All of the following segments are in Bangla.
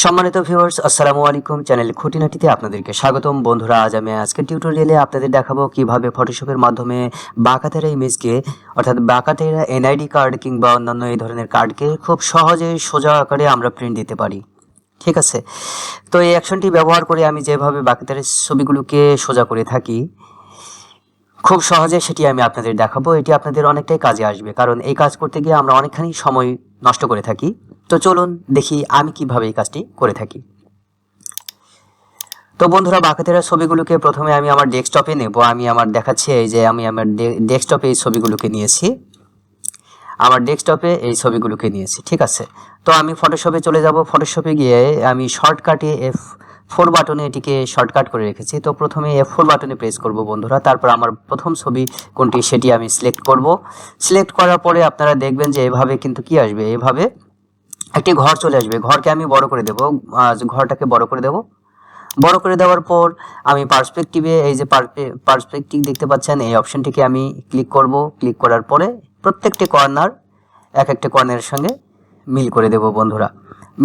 সম্মানিত ভিউয়ার্স, আসসালামু আলাইকুম। চ্যানেল খুঁটিনাটিতে আপনাদেরকে স্বাগতম। বন্ধুরা, আজকের টিউটোরিয়ালে আপনাদের দেখাবো কিভাবে ফটোশপের মাধ্যমে বাঁকাতেরা ইমেজকে অর্থাৎ বাঁকাতেরা এনআইডি কার্ড কিংবা অন্যান্য এই ধরনের কার্ডকে খুব সহজে সোজা আকারে আমরা প্রিন্ট দিতে পারি। ঠিক আছে, তো এই অ্যাকশনটি ব্যবহার করে আমি যেভাবে বাঁকাতেরা ছবিগুলোকে সোজা করে থাকি খুব সহজে সেটি আমি আপনাদের দেখাবো। এটি আপনাদের অনেকটাই কাজে আসবে, কারণ এই কাজ করতে গিয়ে আমরা অনেকখানি সময় নষ্ট করে থাকি। তো চলুন দেখি আমি কিভাবে এই কাজটি করে থাকি। তো বন্ধুরা, বাঁকাতেরা ছবিগুলোকে প্রথমে আমি আমার ডেস্কটপে নেব। আমি আমার দেখাচ্ছি, এই যে আমি আমার ডেস্কটপে এই ছবিগুলোকে নিয়েছি। আমার ডেস্কটপে এই ছবিগুলোকে নিয়েছি, ঠিক আছে। তো আমি ফটোশপে চলে যাব। ফটোশপে গিয়ে আমি শর্টকাটে F4 বাটনে এটিকে শর্টকাট করে রেখেছি। তো প্রথমে F4 বাটনে প্রেস করব বন্ধুরা। তারপর আমার প্রথম ছবি কোনটি সেটি আমি সিলেক্ট করব। সিলেক্ট করার পরে আপনারা দেখবেন যে এভাবে কিন্তু কি আসবে, এভাবে একটি ঘর চলে আসবে। ঘরকে আমি বড় করে দেব, ঘরটাকে বড় করে দেব। বড় করে দেওয়ার পর আমি পার্সপেক্টিভে এই যে পার্সপেক্টিভ দেখতে পাচ্ছেন, এই অপশনটিকে আমি ক্লিক করব। ক্লিক করার পরে প্রত্যেকটি কর্নার এক একটা কর্নারের সঙ্গে মিল করে দেব বন্ধুরা।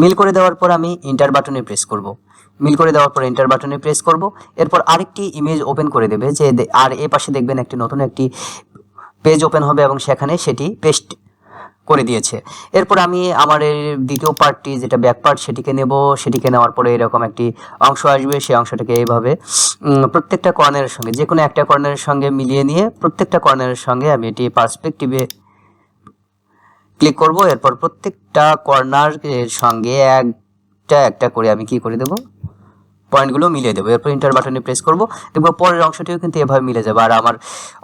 মিল করে দেওয়ার পর আমি এন্টার বাটনে প্রেস করব। মিল করে দেওয়ার পর এন্টার বাটনে প্রেস করব। এরপর আরেকটি ইমেজ ওপেন করে দেবে, যে আর এ পাশে দেখবেন একটি নতুন একটি পেজ ওপেন হবে এবং সেখানে সেটি পেস্ট করে দিয়েছে। এরপর আমি আমার এই দ্বিতীয় পার্টটি যেটা ব্যাক পার্ট সেটিকে নেব। সেটিকে নেওয়ার পরে এরকম একটি অংশ আসবে। সেই অংশটাকে এইভাবে প্রত্যেকটা কর্নারের সঙ্গে যে কোনো একটা কর্নারের সঙ্গে মিলিয়ে নিয়ে প্রত্যেকটা কর্নারের সঙ্গে আমি এটি পার্সপেক্টিভে ক্লিক করব। এরপর প্রত্যেকটা কর্নারের সঙ্গে একটা একটা করে আমি কি করে দেব, পয়েন্টগুলো মিলিয়ে দেবো। এরপর ইন্টার বাটনে প্রেস করব। দেখবো পরের অংশটিও কিন্তু এভাবে মিলে যাবে। আর আমার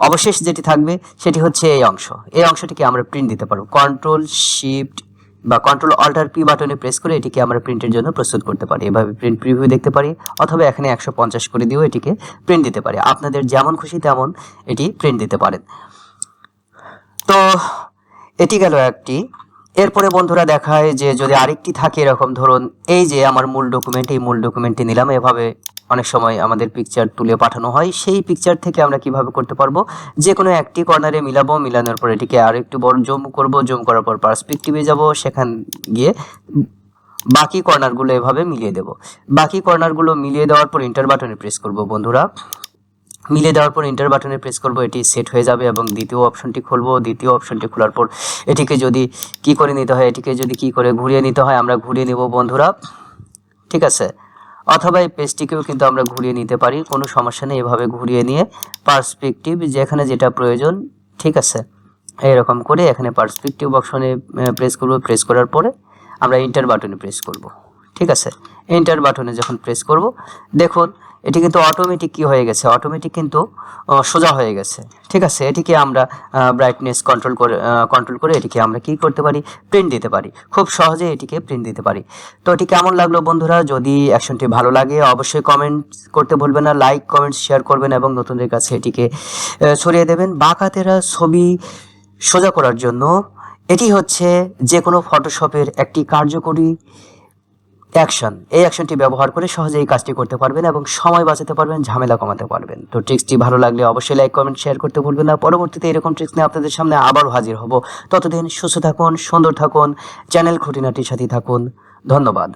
অবশেষ যেটি থাকবে সেটি হচ্ছে এই অংশ। এই অংশটিকে আমরা প্রিন্ট দিতে পারবো। কন্ট্রোল শিফট বা কন্ট্রোল অল্টার পি বাটনে প্রেস করে এটিকে আমরা প্রিন্টের জন্য প্রস্তুত করতে পারি। এভাবে প্রিন্ট প্রিভিউ দেখতে পারি, অথবা এখানে 150 করে দিয়েও এটিকে প্রিন্ট দিতে পারি। আপনাদের যেমন খুশি তেমন এটি প্রিন্ট দিতে পারেন। তো এটি গেল একটি। এরপরে বন্ধুরা দেখায় যে যদি আরেকটি থাকে এরকম, ধরুন এই যে আমার মূল ডকুমেন্ট, এই মূল ডকুমেন্টটি নিলাম। এভাবে অনেক সময় আমাদের পিকচার তুলে পাঠানো হয়। সেই পিকচার থেকে আমরা কিভাবে করতে পারবো, যে কোনো একটি কর্নারে মিলাবো। মিলানোর পর এটিকে আর একটু বড় জুম করব। জুম করার পর পার্সপেক্টিভে যাব। সেখান গিয়ে বাকি কর্নারগুলো এভাবে মিলিয়ে দেব। বাকি কর্নারগুলো মিলিয়ে দেওয়ার পর ইন্টার বাটনে প্রেস করব বন্ধুরা। মিলিয়ে দেওয়ার পর ইন্টার বাটনে প্রেস করব। এটি সেট হয়ে যাবে এবং দ্বিতীয় অপশনটি খুলব। দ্বিতীয় অপশনটি খোলার পর এটিকে যদি কি করে নিতে হয়, এটিকে যদি কি করে ঘুরিয়ে নিতে হয় আমরা ঘুরিয়ে নেব বন্ধুরা, ঠিক আছে। অথবা এই পেজটিকেও কিন্তু আমরা ঘুরিয়ে নিতে পারি, কোনো সমস্যা নেই। এভাবে ঘুরিয়ে নিয়ে পার্সপেক্টিভ যেখানে যেটা প্রয়োজন, ঠিক আছে, এরকম করে এখানে পার্সপেক্টিভ অপশনে প্রেস করব। প্রেস করার পরে আমরা ইন্টার বাটনে প্রেস করব, ঠিক আছে। এন্টার বাটনে যখন প্রেস করব, দেখুন এটি কিন্তু অটোমেটিক কি হয়ে গেছে, অটোমেটিক কিন্তু সোজা হয়ে গেছে, ঠিক আছে। এটিকে আমরা ব্রাইটনেস কন্ট্রোল করে এটিকে আমরা কি করতে পারি, প্রিন্ট দিতে পারি। খুব সহজে এটিকে প্রিন্ট দিতে পারি। তো এটি কেমন লাগলো বন্ধুরা? যদি অ্যাকশনটি ভালো লাগে অবশ্যই কমেন্ট করতে ভুলবেন না। লাইক কমেন্ট শেয়ার করবেন এবং নতুনদের কাছে এটিকে ছড়িয়ে দেবেন। বাঁকাতেরা ছবি সোজা করার জন্য এটি হচ্ছে যে কোনো ফটোশপের একটি কার্যকরী অ্যাকশন। এই অ্যাকশনটি ব্যবহার করে সহজে এই কাজটি করতে পারবেন এবং সময় বাঁচাতে পারবেন, ঝামেলা কমাতে পারবেন। তো ট্রিক্সটি ভালো লাগলে অবশ্যই লাইক কমেন্ট শেয়ার করতে ভুলবেন না। পরবর্তীতে এরকম ট্রিক্স নিয়ে আপনাদের সামনে আবারও হাজির হব। ততদিন সুস্থ থাকুন, সুন্দর থাকুন, চ্যানেল খুঁটিনাটির সাথে থাকুন। ধন্যবাদ।